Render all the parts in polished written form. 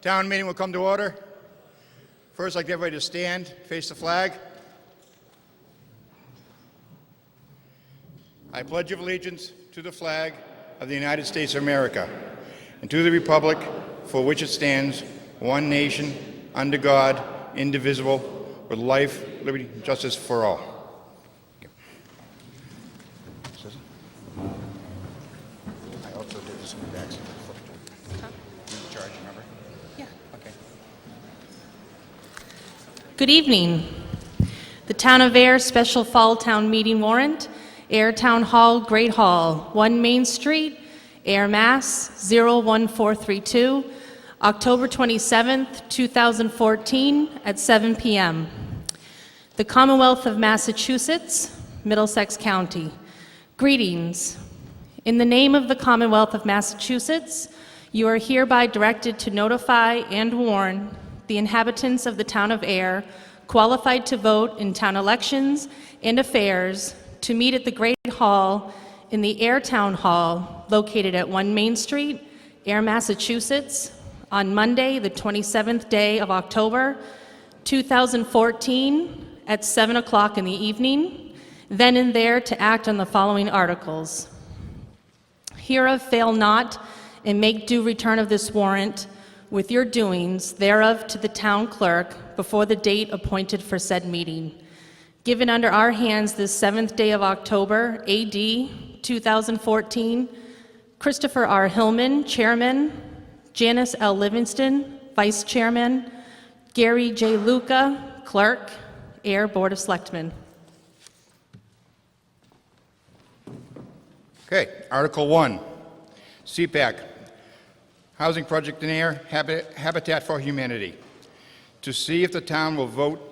Town meeting will come to order. First, I'd like everybody to stand, face the flag. I pledge allegiance to the flag of the United States of America and to the republic for which it stands, one nation, under God, indivisible, with life, liberty, and justice for all. I also did this in the back. In charge, remember? Yeah. Okay. Good evening. The Town of Ayer Special Fall Town Meeting Warrant, Ayer Town Hall, Great Hall, 1 Main Street, Ayer, Mass. 01432, October 27th, 2014, at 7 p.m. The Commonwealth of Massachusetts, Middlesex County. Greetings. In the name of the Commonwealth of Massachusetts, you are hereby directed to notify and warn the inhabitants of the Town of Ayer qualified to vote in town elections and affairs to meet at the Great Hall in the Ayer Town Hall located at 1 Main Street, Ayer, Massachusetts, on Monday, the 27th day of October, 2014, at 7 o'clock in the evening, then and there to act on the following articles. Hereof fail not, and make due return of this warrant with your doings thereof to the town clerk before the date appointed for said meeting. Given under our hands this 7th day of October, AD 2014, Christopher R. Hillman, Chairman, Janice L. Livingston, Vice Chairman, Gary J. Luca, Clerk, Ayer Board of Selectmen. Okay, Article 1, CPAC, Housing Project in Ayer, Habitat for Humanity. To see if the town will vote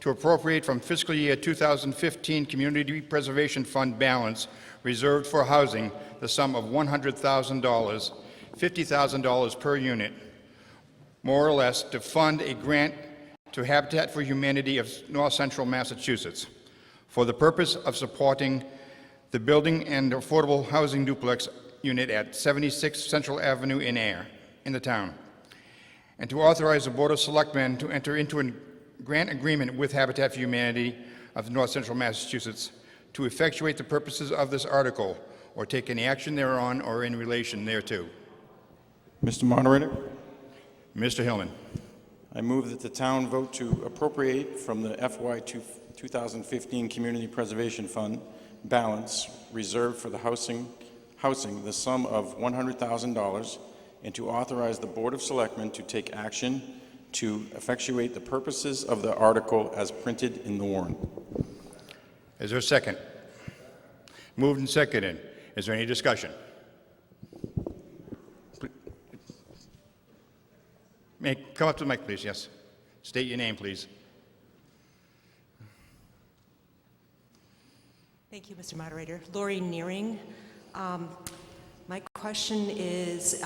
to appropriate from fiscal year 2015 Community Preservation Fund balance reserved for housing the sum of $100,000, $50,000 per unit, more or less, to fund a grant to Habitat for Humanity of North Central Massachusetts for the purpose of supporting the building and affordable housing duplex unit at 76 Central Avenue in Ayer, in the town, and to authorize the Board of Selectmen to enter into a grant agreement with Habitat for Humanity of North Central Massachusetts to effectuate the purposes of this article or take any action thereon or in relation thereto. Mr. Moderator, Mr. Hillman. I move that the town vote to appropriate from the FY 2015 Community Preservation Fund balance reserved for the housing the sum of $100,000 and to authorize the Board of Selectmen to take action to effectuate the purposes of the article as printed in the warrant. Is there a second? Moved and seconded. Is there any discussion? Come up to the mic, please. Yes. State your name, please. Thank you, Mr. Moderator. Lori Nearing. My question is,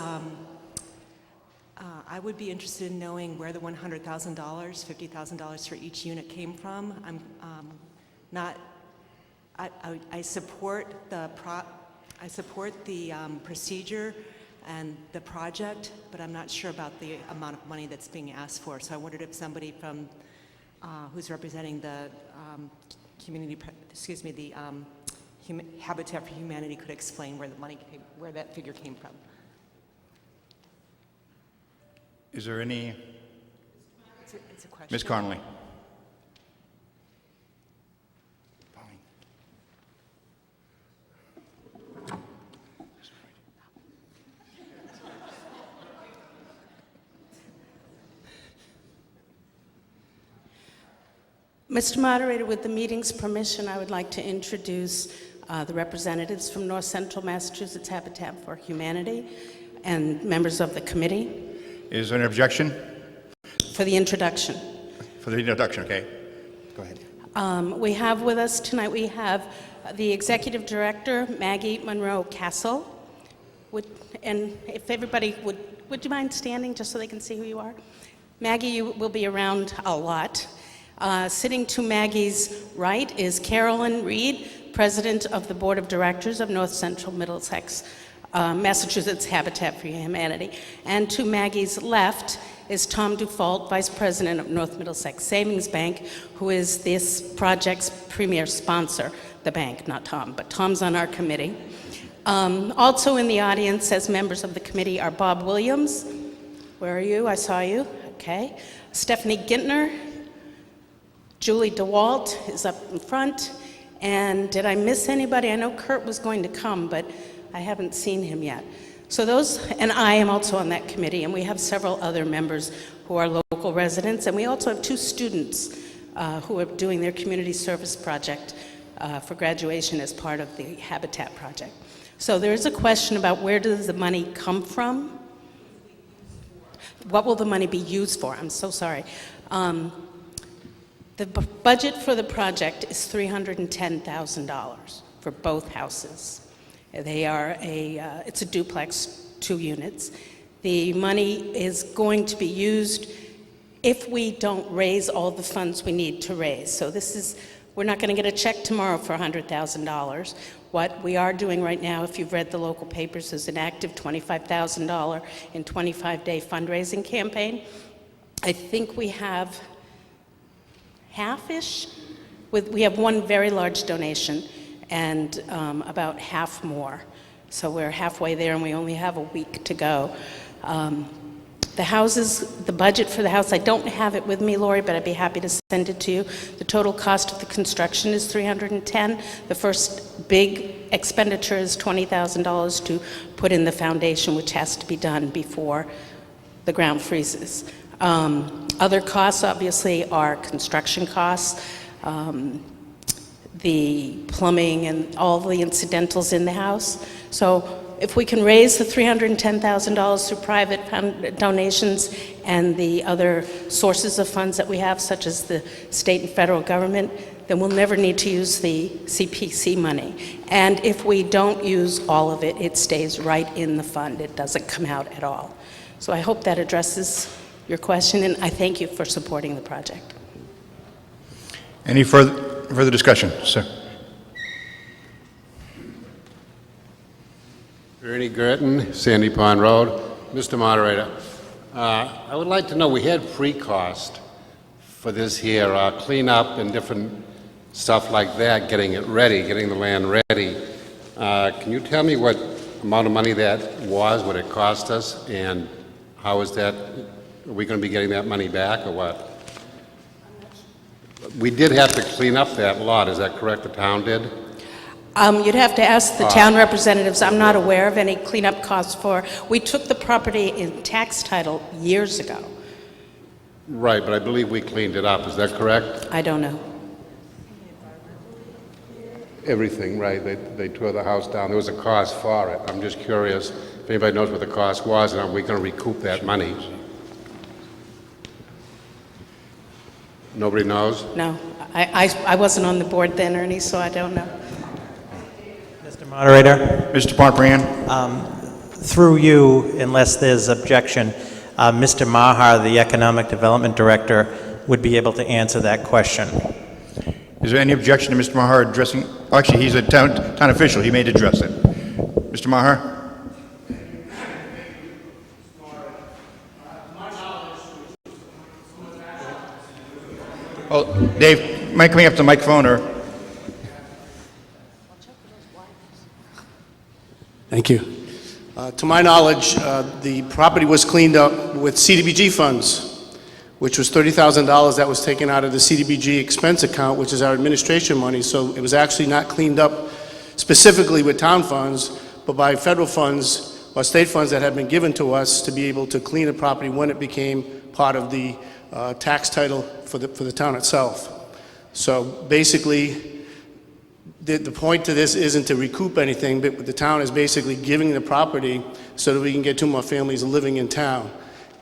I would be interested in knowing where the $100,000, $50,000 for each unit came from. I support the procedure and the project, but I'm not sure about the amount of money that's being asked for. So I wondered if somebody from who's representing the Habitat for Humanity could explain where the money came, where that figure came from. Is there any? It's a question. Ms. Connolly. Mr. Moderator, with the meeting's permission, I would like to introduce the representatives from North Central Massachusetts Habitat for Humanity and members of the committee. Is there an objection? For the introduction. For the introduction, okay. Go ahead. We have with us tonight, we have the Executive Director, Maggie Monroe Castle. And if everybody would you mind standing just so they can see who you are? Maggie, you will be around a lot. Sitting to Maggie's right is Carolyn Reed, President of the Board of Directors of North Central Middlesex Massachusetts Habitat for Humanity. And to Maggie's left is Tom Dufault, Vice President of North Middlesex Savings Bank, who is this project's premier sponsor, the bank, not Tom, but Tom's on our committee. Also in the audience as members of the committee are Bob Williams. Where are you? I saw you. Okay. Stephanie Gintner. Julie DeWalt is up in front. And did I miss anybody? I know Kurt was going to come, but I haven't seen him yet. So those, and I am also on that committee, and we have several other members who are local residents, and we also have 2 students who are doing their community service project for graduation as part of the Habitat project. So there is a question about where does the money come from? What will the money be used for? I'm so sorry. The budget for the project is $310,000 for both houses. They are it's a duplex, 2 units. The money is going to be used if we don't raise all the funds we need to raise. So we're not going to get a check tomorrow for $100,000. What we are doing right now, if you've read the local papers, is an active $25,000 in 25-day fundraising campaign. I think we have half-ish. We have one very large donation and about half more. So we're halfway there and we only have a week to go. The budget for the house, I don't have it with me, Lori, but I'd be happy to send it to you. The total cost of the construction is $310,000. The first big expenditure is $20,000 to put in the foundation, which has to be done before the ground freezes. Other costs, obviously, are construction costs, the plumbing and all the incidentals in the house. So if we can raise the $310,000 through private donations and the other sources of funds that we have, such as the state and federal government, then we'll never need to use the CPC money. And if we don't use all of it, it stays right in the fund. It doesn't come out at all. So I hope that addresses your question, and I thank you for supporting the project. Any further discussion, sir? Ernie Girton, Sandy Pond Road. Mr. Moderator, I would like to know, we had pre-cost for this here, cleanup and different stuff like that, getting it ready, getting the land ready. Can you tell me what amount of money that was, what it cost us, and how is that, are we going to be getting that money back or what? We did have to clean up that lot, is that correct, the town did? You'd have to ask the town representatives. I'm not aware of any cleanup costs we took the property in tax title years ago. Right, but I believe we cleaned it up, is that correct? I don't know. Everything, right, they tore the house down, there was a cost for it. I'm just curious if anybody knows what the cost was, and are we going to recoup that money? Nobody knows? No, I wasn't on the board then, Ernie, so I don't know. Mr. Moderator, Mr. Pontbriand? through you, unless there's objection, Mr. Maher, the Economic Development Director, would be able to answer that question. Is there any objection to Mr. Maher addressing? Actually, he's a town official. He may address it. Mr. Maher? Oh, Dave, might coming up to the microphone or? Thank you. To my knowledge, the property was cleaned up with CDBG funds, which was $30,000 that was taken out of the CDBG expense account, which is our administration money. So it was actually not cleaned up specifically with town funds, but by federal funds or state funds that had been given to us to be able to clean the property when it became part of the tax title for the town itself. So basically, the point to this isn't to recoup anything, but the town is basically giving the property so that we can get 2 more families living in town.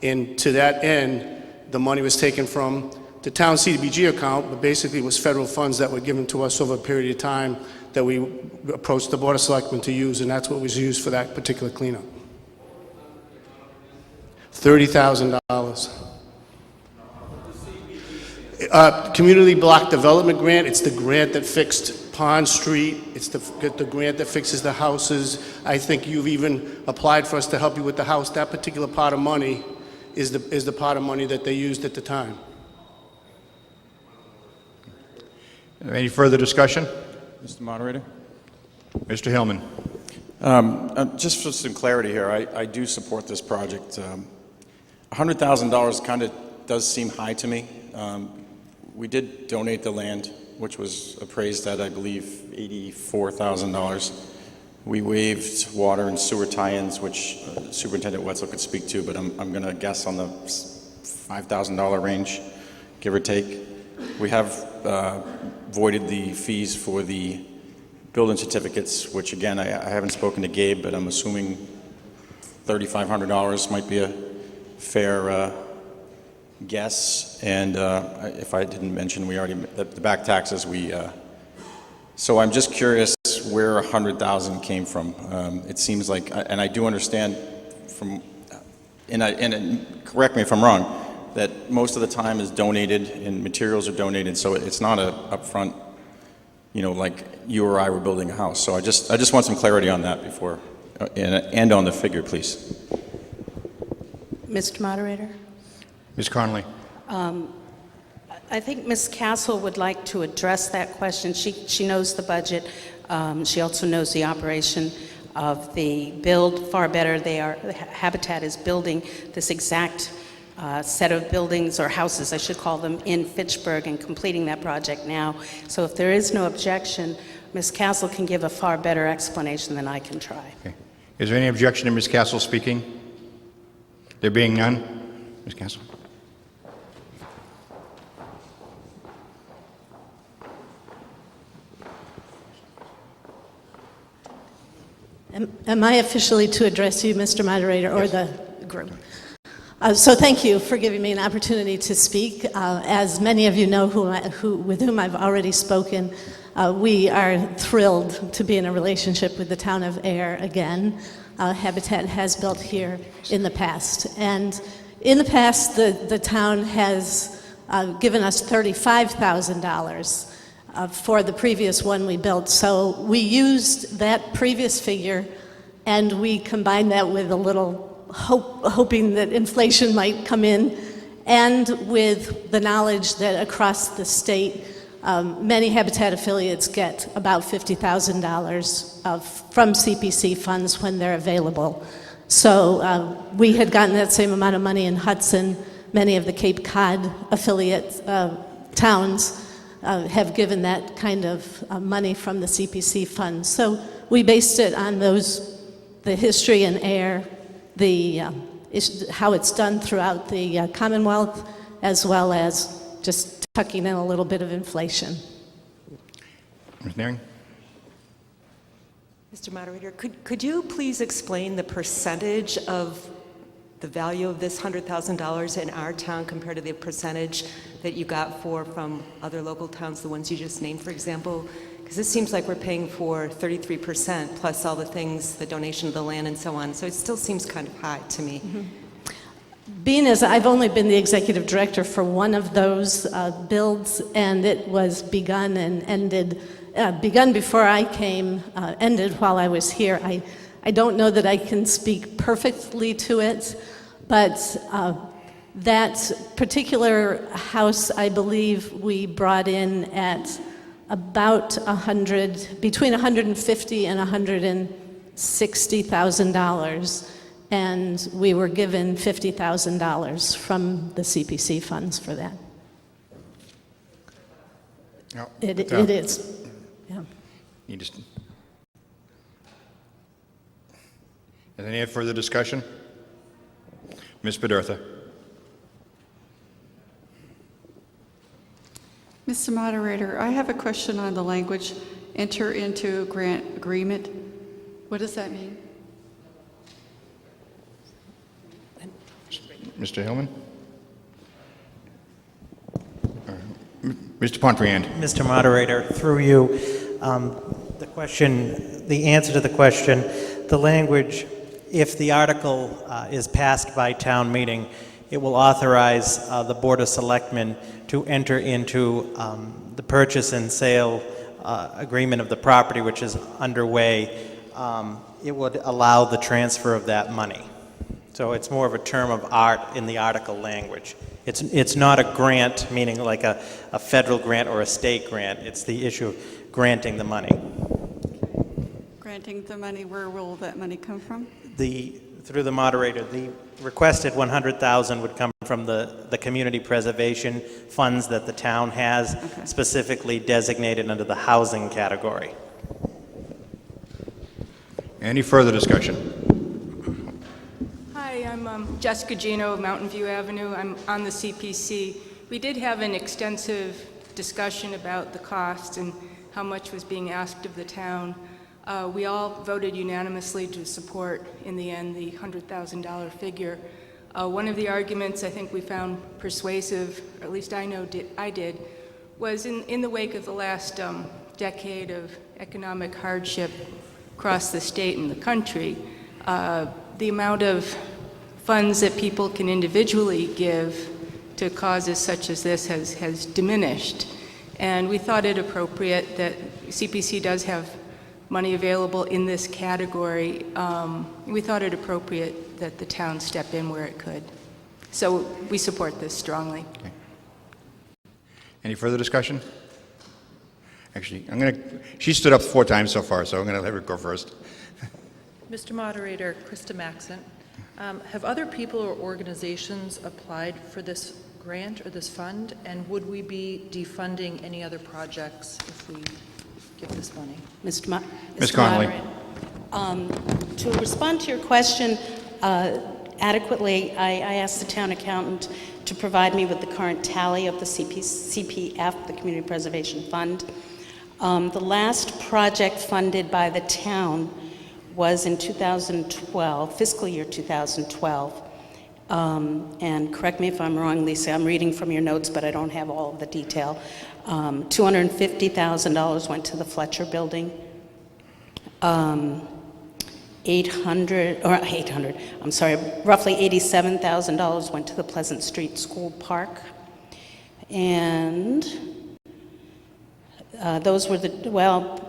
And to that end, the money was taken from the town CDBG account, but basically was federal funds that were given to us over a period of time that we approached the Board of Selectmen to use, and that's what was used for that particular cleanup. $30,000. Community Block Development Grant, it's the grant that fixed Pond Street, it's the grant that fixes the houses. I think you've even applied for us to help you with the house. That particular pot of money is the pot of money that they used at the time. Any further discussion? Mr. Moderator? Mr. Hillman. Just for some clarity here, I do support this project. $100,000 kind of does seem high to me. We did donate the land, which was appraised at, I believe, $84,000. We waived water and sewer tie-ins, which Superintendent Wetzel could speak to, but I'm going to guess on the $5,000 range, give or take. We have voided the fees for the building certificates, which again, I haven't spoken to Gabe, but I'm assuming $3,500 might be a fair guess. And if I didn't mention, we already, the back taxes, so I'm just curious where $100,000 came from. It seems like, and I do understand from, and correct me if I'm wrong, that most of the time is donated and materials are donated, so it's not a upfront, like you or I were building a house. So I just want some clarity on that before, and on the figure, please. Mr. Moderator? Ms. Connolly. I think Ms. Castle would like to address that question. She knows the budget. She also knows the operation of the build far better. Habitat is building this exact set of buildings, or houses, I should call them, in Fitchburg, and completing that project now. So if there is no objection, Ms. Castle can give a far better explanation than I can try. Okay. Is there any objection to Ms. Castle speaking? There being none, Ms. Castle. Am I officially to address you, Mr. Moderator, or the group? So thank you for giving me an opportunity to speak. As many of you know with whom I've already spoken, we are thrilled to be in a relationship with the town of Ayer again. Habitat has built here in the past. And in the past, the town has given us $35,000 for the previous one we built. So we used that previous figure and we combined that with a little hoping that inflation might come in, and with the knowledge that across the state, many Habitat affiliates get about $50,000 from CPC funds when they're available. So we had gotten that same amount of money in Hudson. Many of the Cape Cod affiliate towns have given that kind of money from the CPC funds. So we based it on the history in Ayer, how it's done throughout the Commonwealth, as well as just tucking in a little bit of inflation. Ms. Naring? Mr. Moderator, could you please explain the percentage of the value of this $100,000 in our town compared to the percentage that you got from other local towns, the ones you just named, for example? Because this seems like we're paying for 33% plus all the things, the donation of the land and so on. So it still seems kind of high to me. Mm-hmm. Being as I've only been the executive director for one of those builds, and it was begun and ended, begun before I came, ended while I was here, I don't know that I can speak perfectly to it, but that particular house, I believe we brought in at about between $150,000 and $160,000, and we were given $50,000 from the CPC funds for that. No, It is. Yeah. You just. Is there any further discussion? Ms. Bedertha. Mr. Moderator, I have a question on the language, enter into grant agreement. What does that mean? Mr. Hillman? Mr. Pontriand. Mr. Moderator, through you, the answer to the question, the language, if the article is passed by town meeting, it will authorize the Board of Selectmen to enter into the purchase and sale agreement of the property, which is underway, it would allow the transfer of that money. So it's more of a term of art in the article language. It's not a grant, meaning like a federal grant or a state grant. It's the issue of granting the money. Granting the money, where will that money come from? Through the moderator, the requested $100,000 would come from the community preservation funds that the town has, specifically designated under the housing category. Any further discussion? Hi, I'm Jessica Gino of Mountain View Avenue. I'm on the CPC. We did have an extensive discussion about the cost and how much was being asked of the town. We all voted unanimously to support, in the end, the $100,000 figure. One of the arguments I think we found persuasive, or at least I know I did, was in the wake of the last decade of economic hardship across the state and the country, the amount of funds that people can individually give to causes such as this has diminished. And we thought it appropriate that CPC does have money available in this category. We thought it appropriate that the town step in where it could. So we support this strongly. Okay. Any further discussion? Actually, she stood up 4 times so far, so I'm going to let her go first. Mr. Moderator, Krista Maxon, have other people or organizations applied for this grant or this fund, and would we be defunding any other projects if we give this money? Ms. Mr. Connolly. Moderator, to respond to your question adequately, I asked the town accountant to provide me with the current tally of the CPF, the Community Preservation Fund. The last project funded by the town was in 2012, fiscal year 2012. And correct me if I'm wrong, Lisa, I'm reading from your notes, but I don't have all of the detail. $250,000 went to the Fletcher building. Roughly $87,000 went to the Pleasant Street School Park. And those were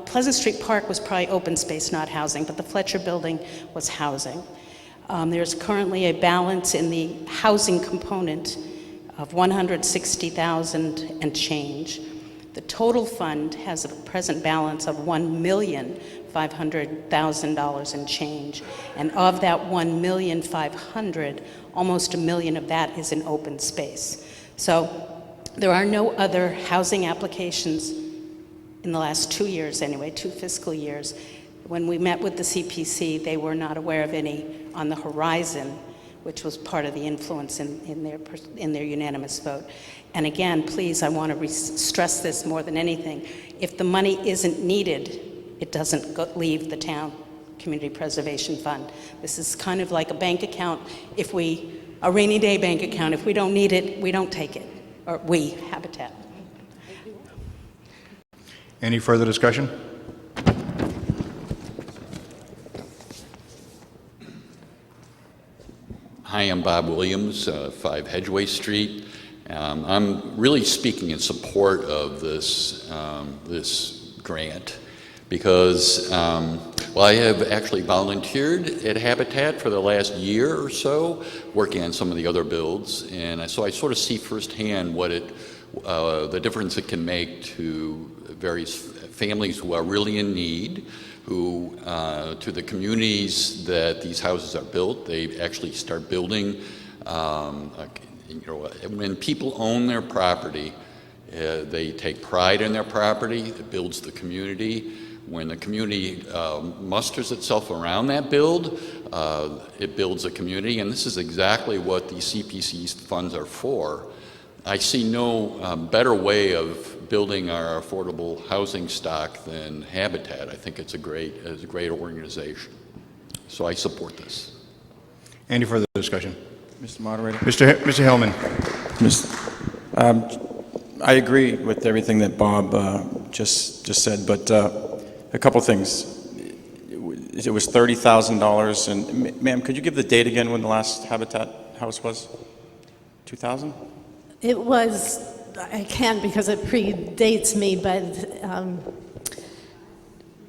Pleasant Street Park was probably open space, not housing, but the Fletcher building was housing. There's currently a balance in the housing component of $160,000 and change. The total fund has a present balance of $1,500,000 and change. And of that $1,500,000, almost $1 million of that is in open space. So there are no other housing applications in the last 2 years anyway, 2 fiscal years. When we met with the CPC, they were not aware of any on the horizon, which was part of the influence in their unanimous vote. And again, please, I want to stress this more than anything. If the money isn't needed, it doesn't leave the town community preservation fund. This is kind of like a bank account. A rainy day bank account, if we don't need it, we don't take it, or we, Habitat. Any further discussion? Hi, I'm Bob Williams, 5 Hedgeway Street. I'm really speaking in support of this grant because, I have actually volunteered at Habitat for the last year or so, working on some of the other builds, and so I sort of see firsthand what the difference it can make to various families who are really in need, who, to the communities that these houses are built, they actually start building. When people own their property, they take pride in their property. It builds the community. When the community musters itself around that build, it builds a community, and this is exactly what the CPC funds are for. I see no better way of building our affordable housing stock than Habitat. I think it's a great organization. So I support this. Any further discussion? Mr. Moderator. Mr. Hillman. I agree with everything that Bob just said, but a couple things. It was $30,000, and ma'am, could you give the date again when the last Habitat house was? 2000? It was, I can't because it predates me, but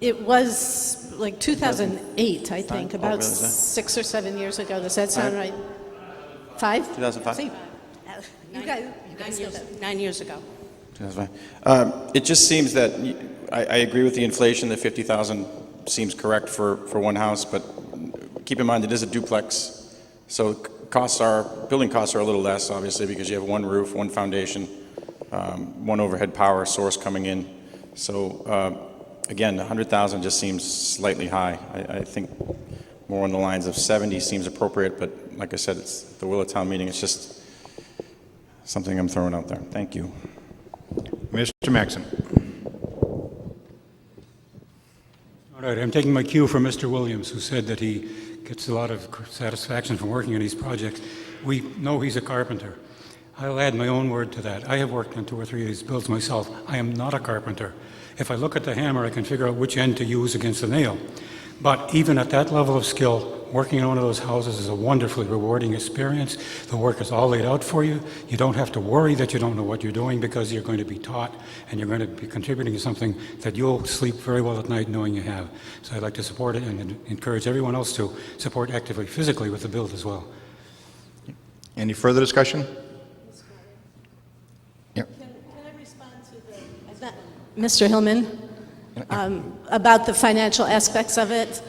It was like 2008, I think, Oh, about really, is that? 6 or 7 years ago. Does that sound right? 5? 2005? See, you guys know that. 9 years ago. That's fine. It just seems that, I agree with the inflation, that 50,000 seems correct for one house, but keep in mind it is a duplex, so building costs are a little less, obviously, because you have one roof, one foundation, one overhead power source coming in. So, again, 100,000 just seems slightly high. I think more on the lines of 70 seems appropriate, but like I said, it's the will of town meeting. It's just something I'm throwing out there. Thank you. Mr. Maxon. All right, I'm taking my cue from Mr. Williams, who said that he gets a lot of satisfaction from working on these projects. We know he's a carpenter. I'll add my own word to that. I have worked on 2 or 3 of these builds myself. I am not a carpenter. If I look at the hammer, I can figure out which end to use against the nail. But even at that level of skill, working on one of those houses is a wonderfully rewarding experience. The work is all laid out for you. You don't have to worry that you don't know what you're doing, because you're going to be taught and you're going to be contributing to something that you'll sleep very well at night knowing you have. So I'd like to support it and encourage everyone else to support actively, physically with the build as well. Any further discussion? Yep. Can I respond to Mr. Hillman, about the financial aspects of it?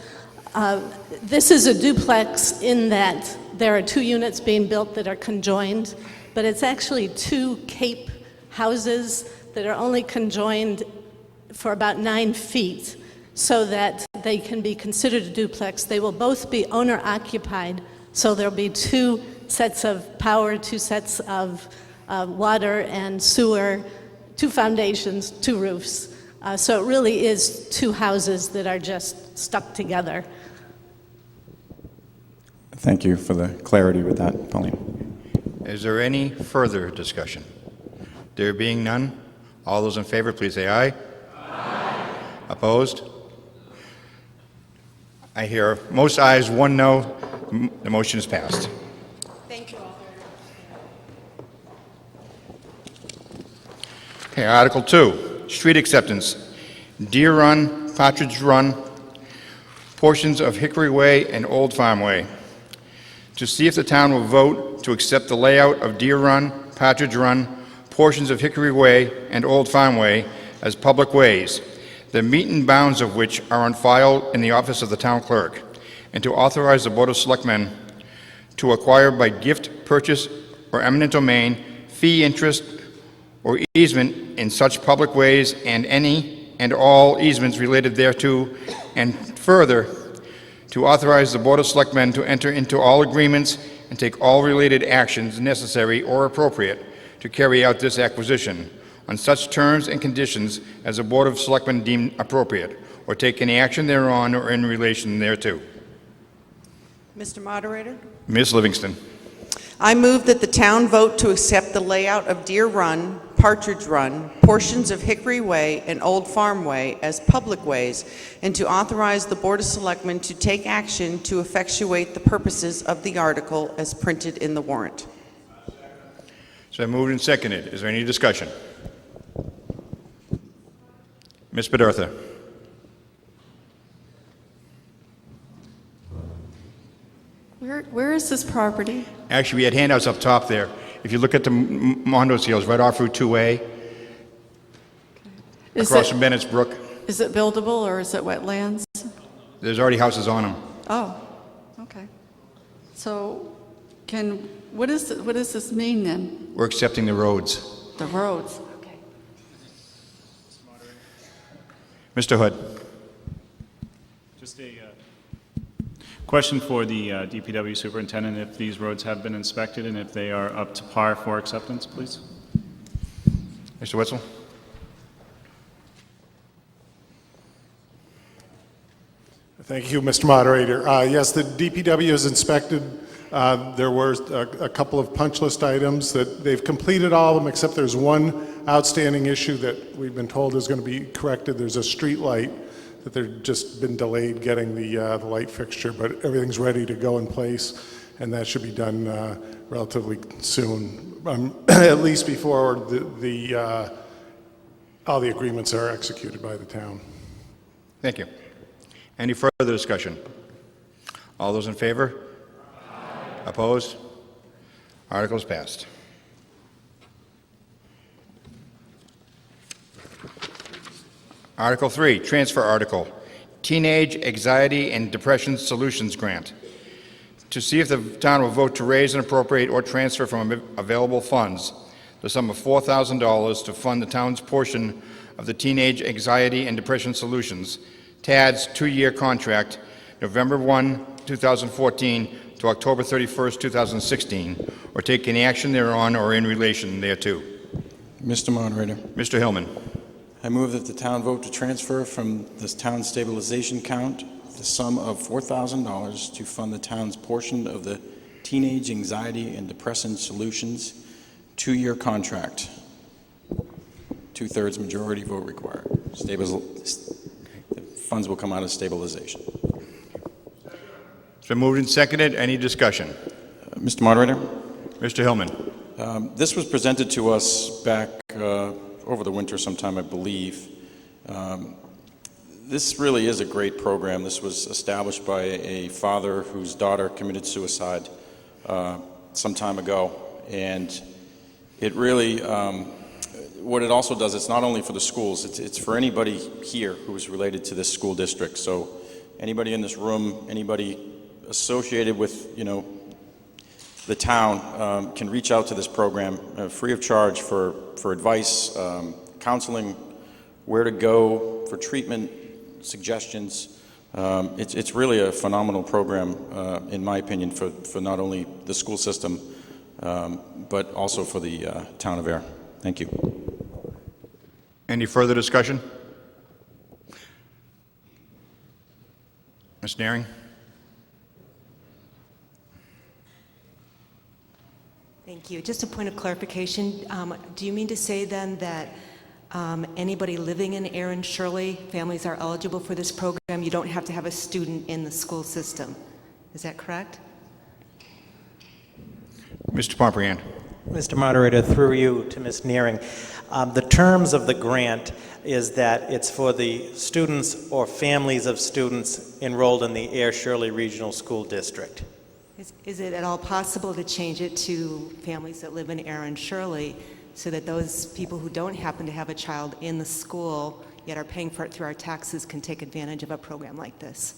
This is a duplex in that there are 2 units being built that are conjoined, but it's actually 2 cape houses that are only conjoined for about 9 feet so that they can be considered a duplex. They will both be owner-occupied, so there'll be 2 sets of power, 2 sets of water and sewer, 2 foundations, 2 roofs. So it really is 2 houses that are just stuck together. Thank you for the clarity with that, Pauline. Is there any further discussion? There being none, all those in favor, please say aye. Aye. Opposed? I hear most ayes, 1 no. The motion is passed. Thank you all. Okay, Article 2, street acceptance. Deer Run, Partridge Run, portions of Hickory Way and Old Farm Way. To see if the town will vote to accept the layout of Deer Run, Partridge Run, portions of Hickory Way and Old Farm Way as public ways, the meet and bounds of which are on file in the office of the town clerk, and to authorize the Board of Selectmen to acquire by gift, purchase, or eminent domain, fee, interest, or easement in such public ways and any and all easements related thereto, and further, to authorize the Board of Selectmen to enter into all agreements and take all related actions necessary or appropriate to carry out this acquisition on such terms and conditions as the Board of Selectmen deem appropriate, or take any action thereon or in relation thereto. Mr. Moderator, Ms. Livingston. I move that the town vote to accept the layout of Deer Run, Partridge Run, portions of Hickory Way, and Old Farm Way as public ways, and to authorize the Board of Selectmen to take action to effectuate the purposes of the article as printed in the warrant. So moved and seconded. Is there any discussion? Ms. Bedurtha. Where is this property? Actually, we had handouts up top there. If you look at the Mondo's Hills, right off Route 2A, across from Bennett's Brook, Is it buildable or is it wetlands? there's already houses on them. Oh, okay. So what does this mean then? We're accepting the roads. The roads, okay. Mr. Hood. Just a question for the DPW superintendent, if these roads have been inspected and if they are up to par for acceptance, please. Mr. Wetzel. Thank you, Mr. Moderator. Yes, the DPW has inspected. There were a couple of punch list items that they've completed all of them, except there's one outstanding issue that we've been told is going to be corrected. There's a street light that they've just been delayed getting the light fixture, but everything's ready to go in place, and that should be done relatively soon, at least before all the agreements are executed by the town. Thank you. Any further discussion? All those in favor? Opposed? Article is passed. Article 3, transfer article, Teenage Anxiety and Depression Solutions Grant. To see if the town will vote to raise and appropriate or transfer from available funds the sum of $4,000 to fund the town's portion of the Teenage Anxiety and Depression Solutions, TAD's 2-year contract, November 1, 2014 to October 31st, 2016, or take any action thereon or in relation thereto. Mr. Moderator, Mr. Hillman. I move that the town vote to transfer from this town stabilization account the sum of $4,000 to fund the town's portion of the Teenage Anxiety and Depression Solutions 2-year contract. 2/3 majority vote required. The funds will come out of stabilization. It's been moved and seconded. Any discussion? Mr. Moderator? Mr. Hillman. This was presented to us back over the winter sometime, I believe. This really is a great program. This was established by a father whose daughter committed suicide some time ago. And it really, what it also does, it's not only for the schools, it's for anybody here who is related to this school district. So anybody in this room, anybody associated with, the town can reach out to this program free of charge for advice, counseling, where to go for treatment, suggestions. It's really a phenomenal program, in my opinion, for not only the school system, but also for the town of Ayer. Thank you. Any further discussion? Ms. Naring? Thank you. Just a point of clarification. Do you mean to say then that anybody living in Ayer and Shirley, families are eligible for this program? You don't have to have a student in the school system. Is that correct? Mr. Pomprian. Mr. Moderator, through you to Ms. Nearing. The terms of the grant is that it's for the students or families of students enrolled in the Ayer Shirley Regional School District. Is it at all possible to change it to families that live in Ayer and Shirley so that those people who don't happen to have a child in the school yet are paying for it through our taxes can take advantage of a program like this?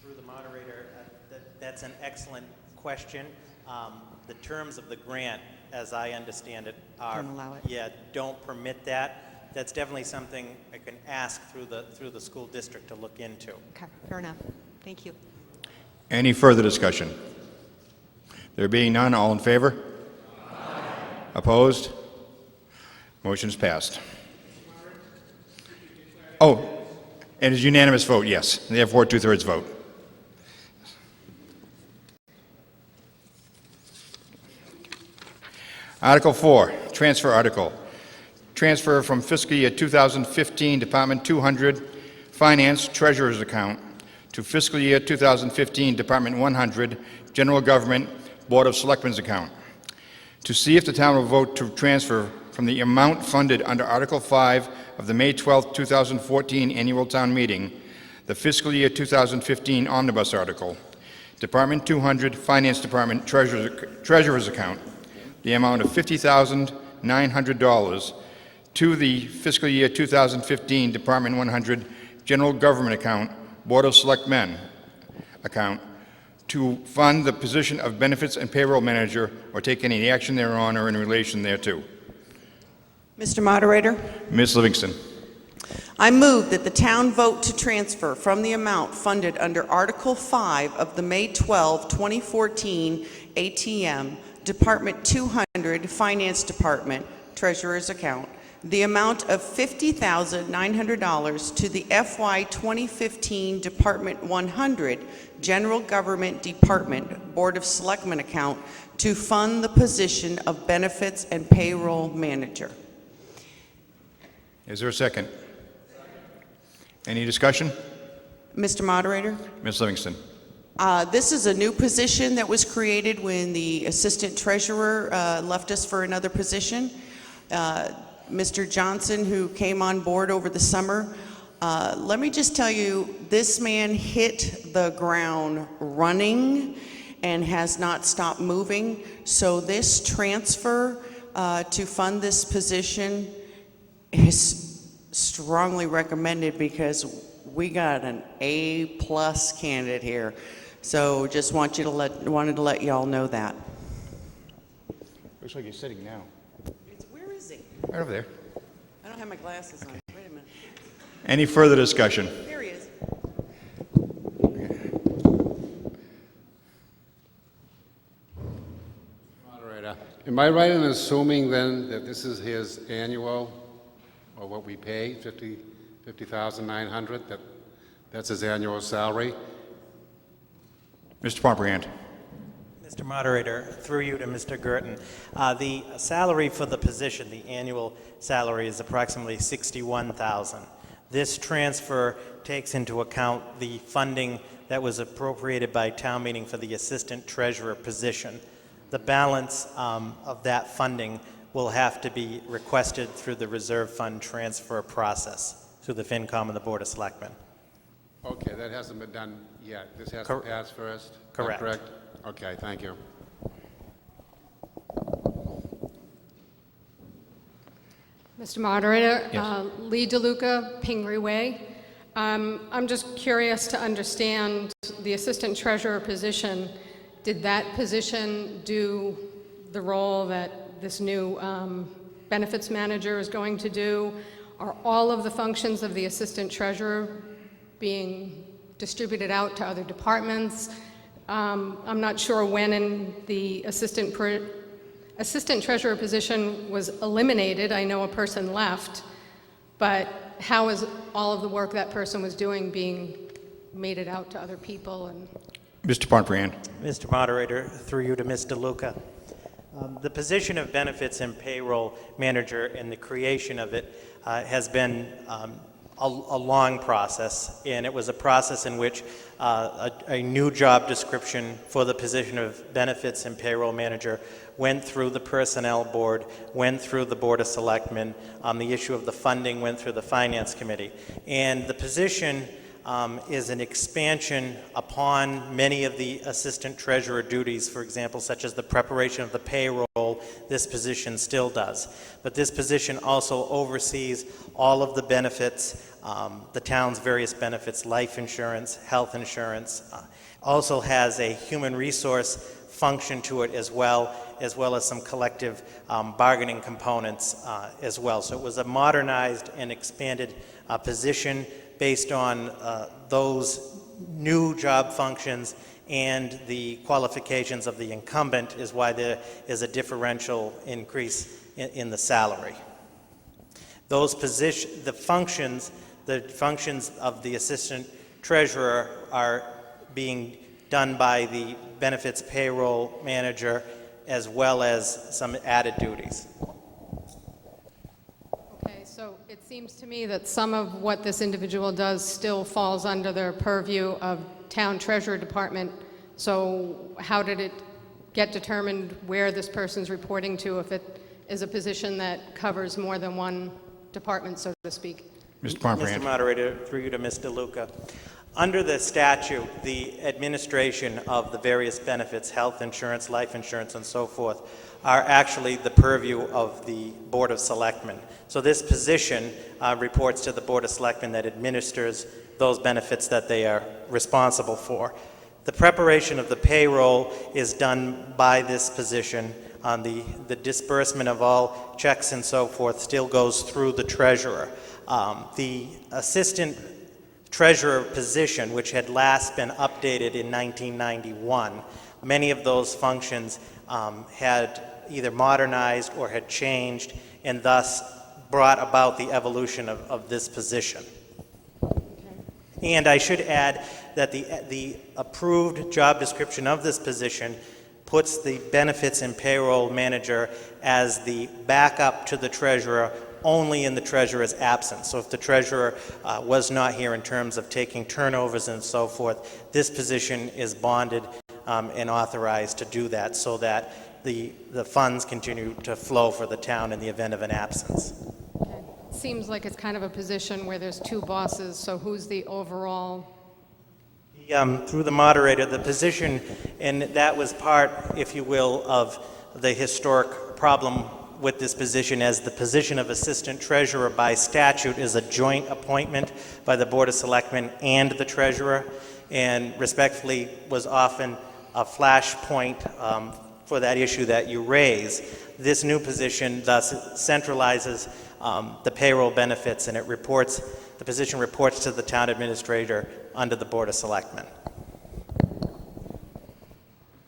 Through the moderator, that's an excellent question. The terms of the grant, as I understand it, are Don't allow it. Don't permit that. That's definitely something I can ask through the school district to look into. Okay, fair enough. Thank you. Any further discussion? There being none, all in favor? Aye. Opposed? Motion is passed. Oh, and it's unanimous vote, yes. Therefore, 2/3 vote. Article 4, transfer article. Transfer from fiscal year 2015 Department 200 Finance Treasurer's Account to fiscal year 2015 Department 100 General Government Board of Selectmen's account. To see if the town will vote to transfer from the amount funded under Article 5 of the May 12, 2014 annual town meeting, the fiscal year 2015 omnibus article, Department 200 Finance Department Treasurer's account, the amount of $50,900 to the fiscal year 2015 Department 100 General Government account, Board of Selectmen account, to fund the position of Benefits and Payroll Manager or take any action thereon or in relation thereto. Mr. Moderator, Ms. Livingston. I move that the town vote to transfer from the amount funded under Article 5 of the May 12, 2014 ATM, Department 200, Finance Department, Treasurer's account, the amount of $50,900 to the FY 2015 Department 100, General Government Department, Board of Selectmen account to fund the position of Benefits and Payroll Manager. Is there a second? Any discussion? Mr. Moderator? Ms. Livingston. This is a new position that was created when the Assistant Treasurer left us for another position. Mr. Johnson, who came on board over the summer, Let me just tell you, this man hit the ground running and has not stopped moving. So this transfer to fund this position is strongly recommended because we got an A+ candidate here. So just wanted to let you all know that. Looks like he's sitting now. Where is he? Right over there. I don't have my glasses on. Wait a minute. Any further discussion? Here he is. Moderator, am I right in assuming then that this is his annual, or what we pay, $50,900, that's his annual salary? Mr. Pomperant. Mr. Moderator, through you to Mr. Girton, the salary for the position, the annual salary, is approximately $61,000. This transfer takes into account the funding that was appropriated by town meeting for the assistant treasurer position. The balance of that funding will have to be requested through the reserve fund transfer process through the FinCom and the Board of Selectmen. Okay, that hasn't been done yet. This has to pass first? Is that Correct. correct? Okay, thank you. Mr. Moderator, Yes. Lee DeLuca, Pingree Way. I'm just curious to understand the assistant treasurer position. Did that position do the role that this new benefits manager is going to do? Are all of the functions of the assistant treasurer being distributed out to other departments? I'm not sure when in the assistant treasurer position was eliminated. I know a person left, but how is all of the work that person was doing being made it out to other people? And Mr. Pomperant. Mr. Moderator, through you to Ms. DeLuca. The position of benefits and payroll manager and the creation of it has been a long process, and it was a process in which a new job description for the position of benefits and payroll manager went through the Personnel Board, went through the Board of Selectmen. The issue of the funding went through the Finance Committee. And the position is an expansion upon many of the assistant treasurer duties, for example, such as the preparation of the payroll. This position still does. But this position also oversees all of the benefits, the town's various benefits, life insurance, health insurance, also has a human resource function to it as well as some collective bargaining components as well. So it was a modernized and expanded position based on those new job functions, and the qualifications of the incumbent is why there is a differential increase in the salary. Those the functions of the assistant treasurer are being done by the benefits payroll manager, as well as some added duties. okay, so it seems to me that some of what this individual does still falls under the purview of town treasurer department. So how did it get determined where this person's reporting to if it is a position that covers more than one department, so to speak? Mr. Pomperant. Mr. Moderator, through you to Ms. DeLuca. Under the statute, the administration of the various benefits, health insurance, life insurance, and so forth, are actually the purview of the Board of Selectmen. So this position reports to the Board of Selectmen that administers those benefits that they are responsible for. The preparation of the payroll is done by this position. The disbursement of all checks and so forth still goes through the treasurer. The assistant treasurer position, which had last been updated in 1991, many of those functions had either modernized or had changed, and thus brought about the evolution of this position. And I should add that the approved job description of this position puts the benefits and payroll manager as the backup to the treasurer only in the treasurer's absence. So if the treasurer was not here in terms of taking turnovers and so forth, this position is bonded and authorized to do that so that the funds continue to flow for the town in the event of an absence. seems like it's kind of a position where there's two bosses, so who's the overall? Through the moderator, the position, and that was part, if you will, of the historic problem with this position, as the position of assistant treasurer by statute is a joint appointment by the Board of Selectmen and the treasurer, and respectfully was often a flashpoint for that issue that you raise. This new position thus centralizes the payroll benefits, and the position reports to the town administrator under the Board of Selectmen.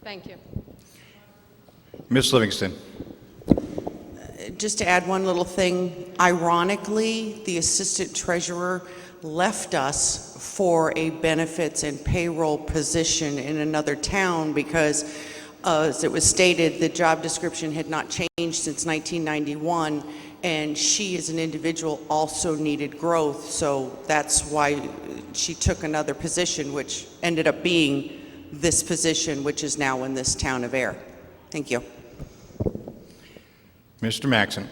Thank you. Ms. Livingston. Just to add one little thing, ironically, the assistant treasurer left us for a benefits and payroll position in another town because, as it was stated, the job description had not changed since 1991, and she as an individual also needed growth, so that's why she took another position, which ended up being this position, which is now in this town of Ayer. Thank you. Mr. Maxon.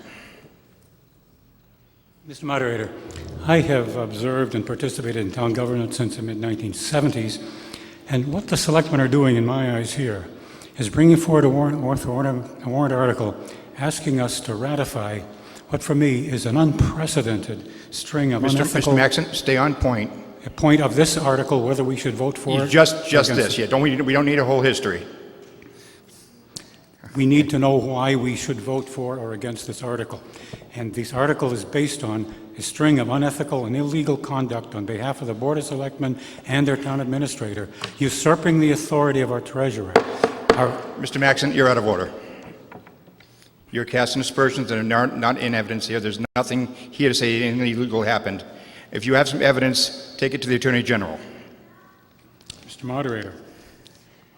Mr. Moderator, I have observed and participated in town government since the mid-1970s, and what the selectmen are doing, in my eyes here, is bringing forward a warrant article asking us to ratify what for me is an unprecedented string of unethical... Mr. Maxon, stay on point. A point of this article, whether we should vote for it... Just this, yeah. We don't need a whole history. We need to know why we should vote for or against this article. And this article is based on a string of unethical and illegal conduct on behalf of the Board of Selectmen and their town administrator, usurping the authority of our treasurer. Mr. Maxon, you're out of order. You're casting aspersions that are not in evidence here. There's nothing here to say anything illegal happened. If you have some evidence, take it to the Attorney General. Mr. Moderator,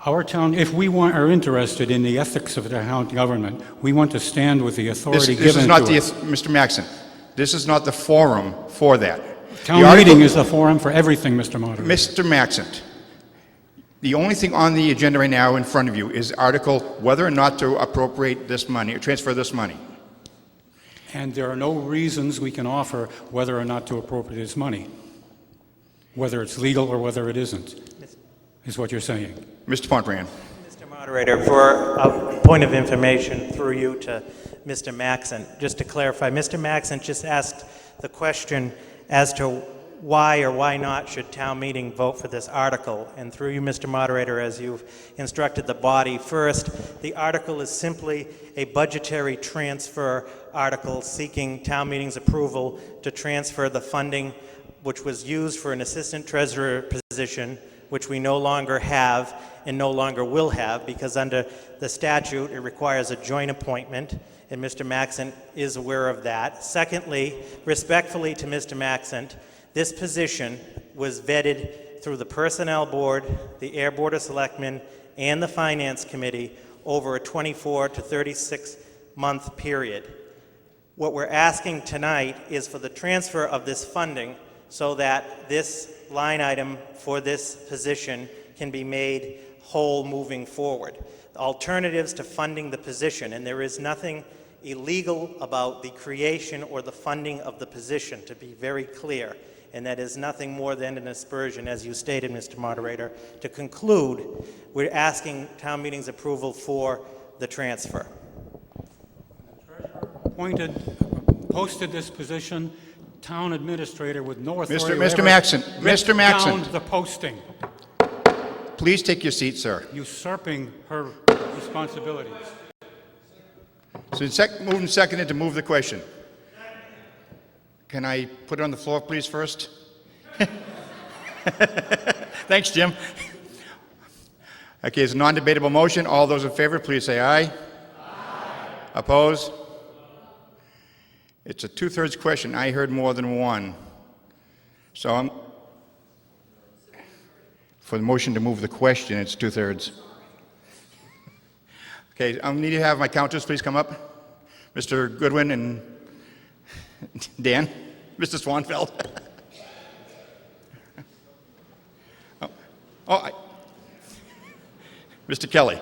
our town, if we are interested in the ethics of the town government, we want to stand with the authority given to us. Mr. Maxon, this is not the forum for that. Town meeting is the forum for everything, Mr. Moderator. Mr. Maxon, the only thing on the agenda right now in front of you is article whether or not to appropriate this money or transfer this money. And there are no reasons we can offer whether or not to appropriate this money, whether it's legal or whether it isn't, is what you're saying. Mr. Pontbriand. Mr. Moderator, for a point of information through you to Mr. Maxon, just to clarify, Mr. Maxon just asked the question as to why or why not should town meeting vote for this article. And through you, Mr. Moderator, as you've instructed the body, first, the article is simply a budgetary transfer article seeking town meeting's approval to transfer the funding which was used for an assistant treasurer position, which we no longer have and no longer will have, because under the statute it requires a joint appointment, and Mr. Maxon is aware of that. Secondly, respectfully to Mr. Maxon, this position was vetted through the Personnel Board, the Ayer Board of Selectmen, and the Finance Committee over a 24 to 36-month period. What we're asking tonight is for the transfer of this funding so that this line item for this position can be made whole moving forward. Alternatives to funding the position, and there is nothing illegal about the creation or the funding of the position, to be very clear, and that is nothing more than an aspersion, as you stated, Mr. Moderator. To conclude, we're asking town meeting's approval for the transfer. Posted this position, town administrator with no authority. Mr. Maxon, Mr. Maxon. Down the posting. Please take your seat, sir. Usurping her responsibilities. So moved and seconded to move the question. Can I put it on the floor, please, first? Thanks, Jim. Okay, it's a non-debatable motion. All those in favor, please say aye. Aye. Oppose? It's a two-thirds question. I heard more than one. So I'm for the motion to move the question, it's two-thirds. Okay, I'll need to have my counters please come up. Mr. Goodwin and Dan, Mr. Swanfeld. Mr. Kelly.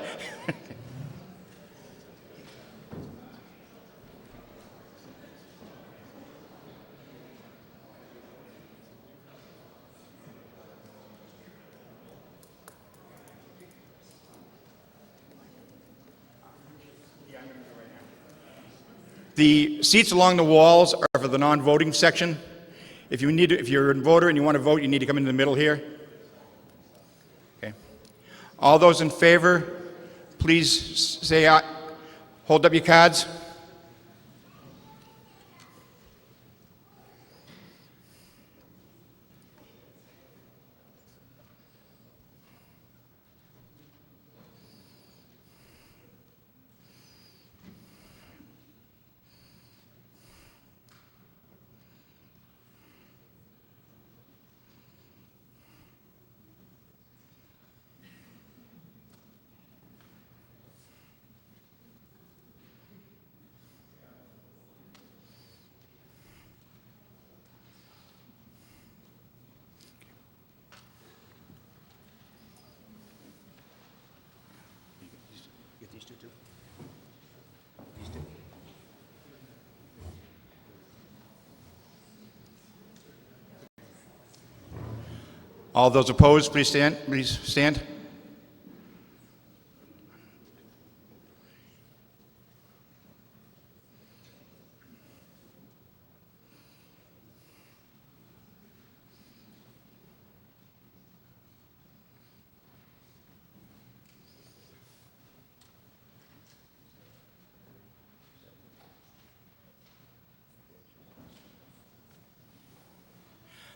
The seats along the walls are for the non-voting section. If you're a voter and you want to vote, you need to come into the middle here. Okay. All those in favor, please say aye. Hold up your cards. All those opposed, please stand. Please stand.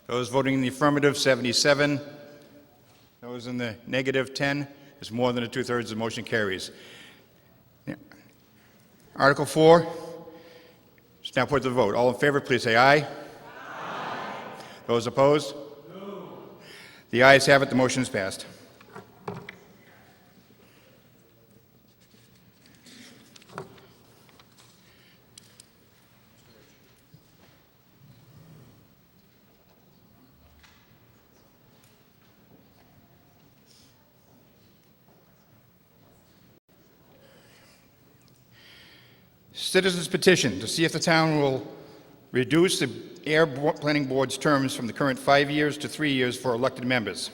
Those voting in the affirmative, 77. Those in the negative, 10. There's more than a two-thirds. The motion carries. Yeah. Article 4 is now put to the vote. All in favor, please say aye. Aye. Those opposed? No. The ayes have it. The motion is passed. Citizens petition to see if the town will reduce the Ayer Planning Board's terms from the current 5 years to 3 years for elected members.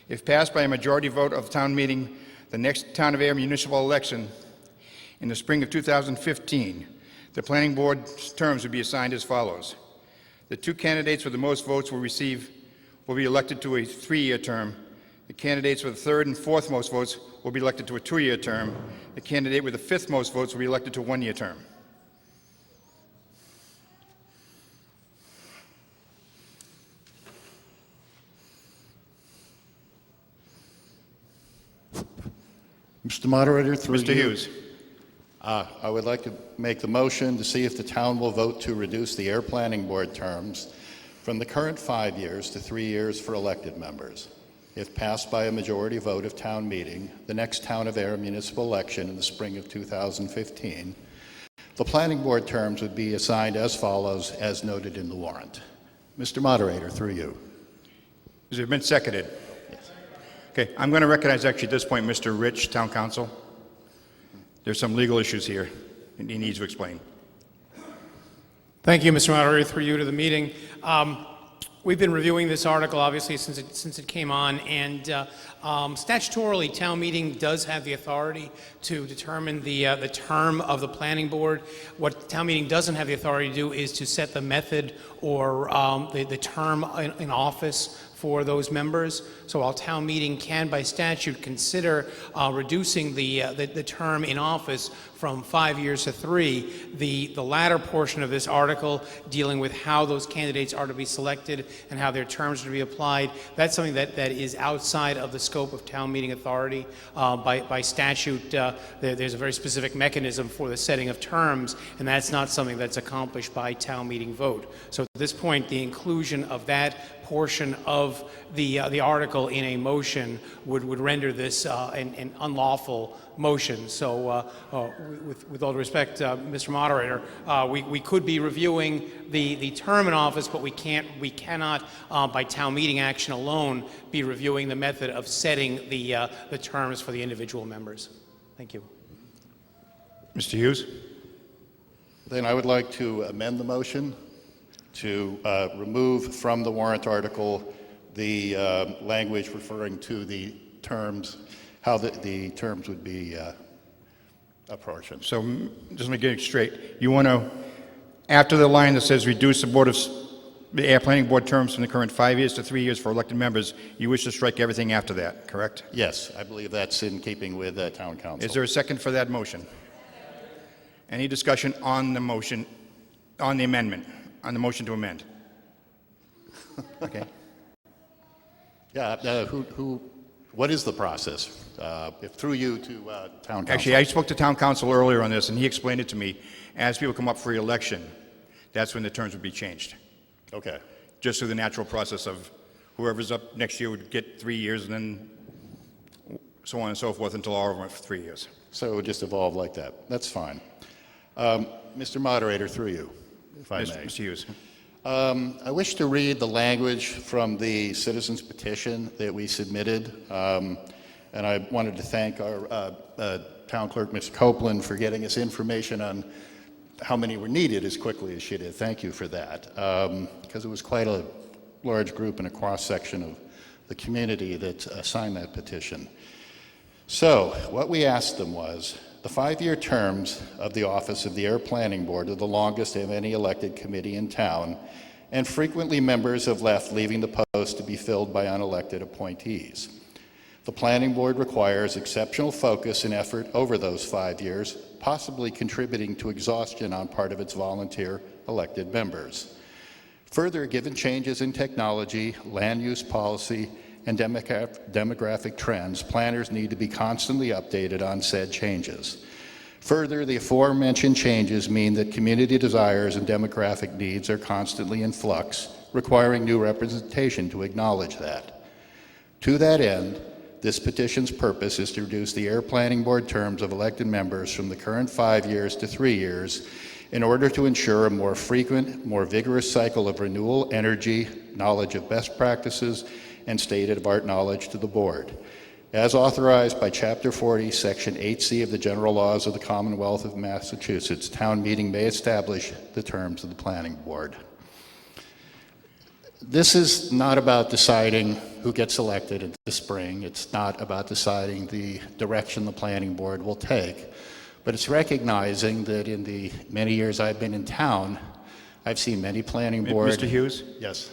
If passed by a majority vote of the town meeting, the next Town of Ayer municipal election in the spring of 2015, the planning board's terms would be assigned as follows. The two candidates with the most votes will be elected to a 3-year term. The candidates with the third and fourth most votes will be elected to a 2-year term. The candidate with the fifth most votes will be elected to a 1-year term. Mr. Moderator, through Mr. Hughes. I would like to make the motion to see if the town will vote to reduce the Ayer Planning Board terms from the current 5 years to 3 years for elected members. If passed by a majority vote of town meeting, the next Town of Ayer municipal election in the spring of 2015, the planning board terms would be assigned as follows, as noted in the warrant. Mr. Moderator, through you. Has it been seconded? Yes. Okay, I'm going to recognize actually at this point Mr. Rich, Town Council. There's some legal issues here and he needs to explain. Thank you, Mr. Moderator, through you to the meeting. We've been reviewing this article, obviously, since it came on, and statutorily, town meeting does have the authority to determine the term of the planning board. What town meeting doesn't have the authority to do is to set the method or the term in office for those members. So while town meeting can, by statute, consider reducing the term in office from 5 years to 3, the latter portion of this article dealing with how those candidates are to be selected and how their terms are to be applied, that's something that is outside of the scope of town meeting authority. By statute, there's a very specific mechanism for the setting of terms, and that's not something that's accomplished by town meeting vote. So at this point, the inclusion of that portion of the article in a motion would render this an unlawful motion. So with all due respect, Mr. Moderator, we could be reviewing the term in office, but we cannot by town meeting action alone be reviewing the method of setting the terms for the individual members. Thank you. Mr. Hughes? Then I would like to amend the motion to remove from the warrant article the language referring to the terms, how the terms would be apportioned. So just let me get it straight. You want to after the line that says reduce the Air Planning Board terms from the current 5 years to 3 years for elected members, you wish to strike everything after that, correct? Yes, I believe that's in keeping with town council. Is there a second for that motion? Any discussion on the motion, on the amendment, on the motion to amend? Okay. Yeah, what is the process? If through you to town council? Actually, I spoke to town council earlier on this, and he explained it to me. As people come up for election, that's when the terms would be changed. Okay. Just through the natural process of whoever's up next year would get 3 years, and then so on and so forth until all of them went for 3 years. So it would just evolve like that. That's fine. Mr. Moderator, through you, if I may. Mr. Hughes. I wish to read the language from the citizens petition that we submitted, and I wanted to thank our town clerk, Ms. Copeland, for getting us information on how many were needed as quickly as she did. Thank you for that, because it was quite a large group and a cross-section of the community that signed that petition. So what we asked them was, the 5-year terms of the office of the Air Planning Board are the longest of any elected committee in town, and frequently members have left, leaving the post to be filled by unelected appointees. The Planning Board requires exceptional focus and effort over those 5 years, possibly contributing to exhaustion on part of its volunteer elected members. Further, given changes in technology, land use policy, and demographic trends, planners need to be constantly updated on said changes. Further, the aforementioned changes mean that community desires and demographic needs are constantly in flux, requiring new representation to acknowledge that. To that end, this petition's purpose is to reduce the Air Planning Board terms of elected members from the current 5 years to 3 years in order to ensure a more frequent, more vigorous cycle of renewal, energy, knowledge of best practices, and state-of-the-art knowledge to the board. As authorized by Chapter 40, Section 8C of the General Laws of the Commonwealth of Massachusetts, town meeting may establish the terms of the planning board. This is not about deciding who gets elected in the spring. It's not about deciding the direction the planning board will take. But it's recognizing that in the many years I've been in town, I've seen many planning board... Mr. Hughes? Yes.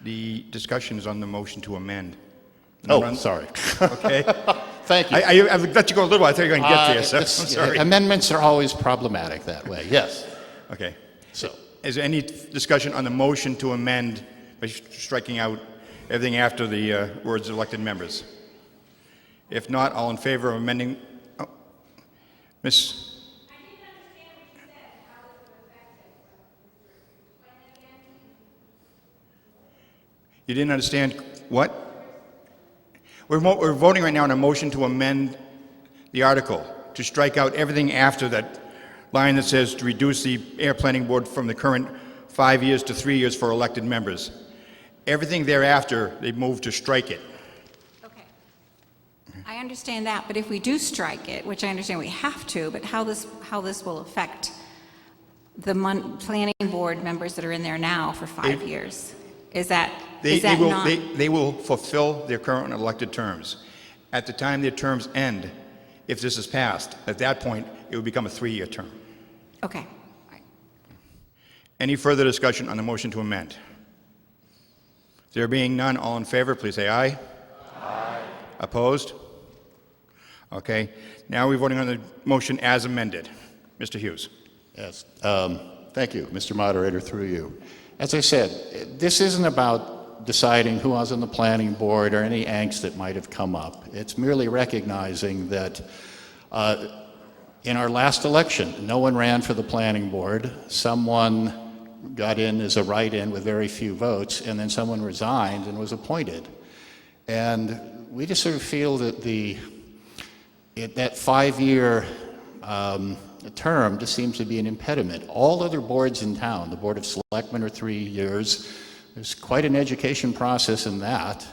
The discussion is on the motion to amend. Oh, sorry. Okay. Thank you. I've let you go a little while. I thought you were going to get there, so I'm sorry. Amendments are always problematic that way, yes. Okay. So, is there any discussion on the motion to amend by striking out everything after the words elected members? If not, all in favor of amending... Oh, Miss... You didn't understand what? We're voting right now on a motion to amend the article, to strike out everything after that line that says to reduce the Air Planning Board from the current 5 years to 3 years for elected members. Everything thereafter, they moved to strike it. Okay. I understand that, but if we do strike it, which I understand we have to, but how this will affect the planning board members that are in there now for 5 years? Is that not... They will fulfill their current elected terms. At the time their terms end, if this is passed, at that point, it would become a 3-year term. Okay. Any further discussion on the motion to amend? There being none, all in favor, please say aye. Aye. Opposed? Okay. Now we're voting on the motion as amended. Mr. Hughes. Yes. Thank you, Mr. Moderator, through you. As I said, this isn't about deciding who was on the planning board or any angst that might have come up. It's merely recognizing that in our last election, no one ran for the planning board. Someone got in as a write-in with very few votes, and then someone resigned and was appointed. And we just sort of feel that that 5-year term just seems to be an impediment. All other boards in town, the Board of Selectmen are 3 years. There's quite an education process in that,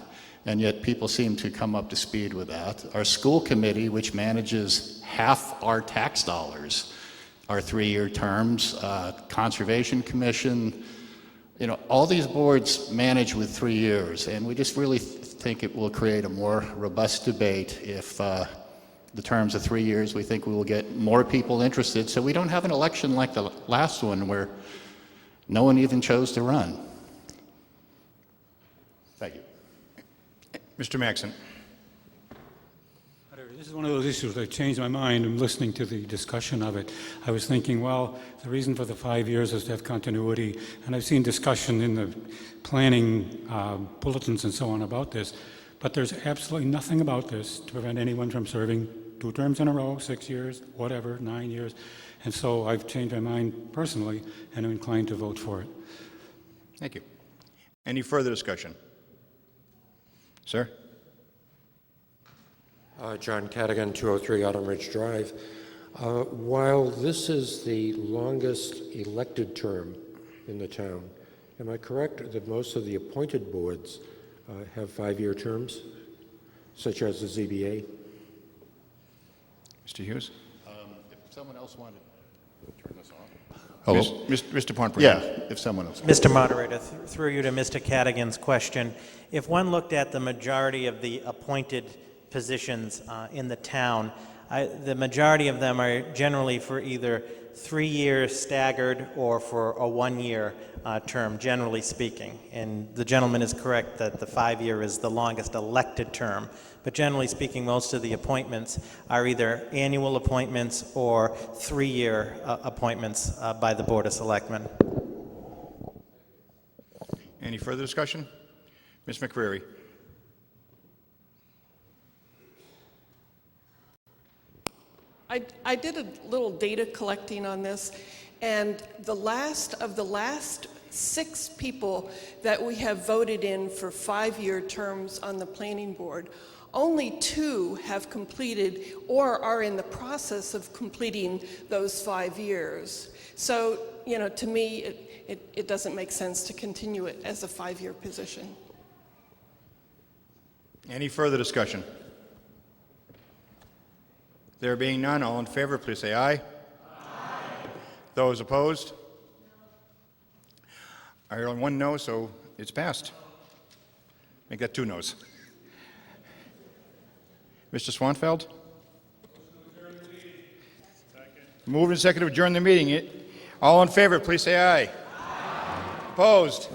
and yet people seem to come up to speed with that. Our school committee, which manages half our tax dollars, are 3-year terms. Conservation Commission, all these boards manage with 3 years, and we just really think it will create a more robust debate if the terms of 3 years. We think we will get more people interested, so we don't have an election like the last one where No one even chose to run. Thank you. Mr. Maxon. This is one of those issues that changed my mind in listening to the discussion of it. I was thinking, well, the reason for the 5 years is to have continuity, and I've seen discussion in the planning bulletins and so on about this, but there's absolutely nothing about this to prevent anyone from serving 2 terms in a row, 6 years, whatever, 9 years, and so I've changed my mind personally and I'm inclined to vote for it. Thank you. Any further discussion? Sir? John Cadigan, 203 Autumn Ridge Drive. While this is the longest elected term in the town, am I correct that most of the appointed boards have 5-year terms, such as the ZBA? Mr. Hughes? If someone else wanted to turn this off. Hello? Mr. Pomfrey. Yeah, if someone else. Mr. Moderator, through you to Mr. Cadigan's question, if one looked at the majority of the appointed positions in the town, the majority of them are generally for either 3 years staggered or for a 1-year term, generally speaking. And the gentleman is correct that the 5-year is the longest elected term. But generally speaking, most of the appointments are either annual appointments or 3-year appointments by the Board of Selectmen. Any further discussion? Ms. McCreary? I did a little data collecting on this, and the last 6 people that we have voted in for 5-year terms on the planning board, only 2 have completed or are in the process of completing those 5 years. So, you know, to me, it doesn't make sense to continue it as a 5-year position. Any further discussion? There being none, all in favor, please say aye. Aye. Those opposed? I heard 1 no, so it's passed. Make that 2 no's. Mr. Swanfeld? Moved and seconded to adjourn the meeting. All in favor, please say aye. Aye. Opposed?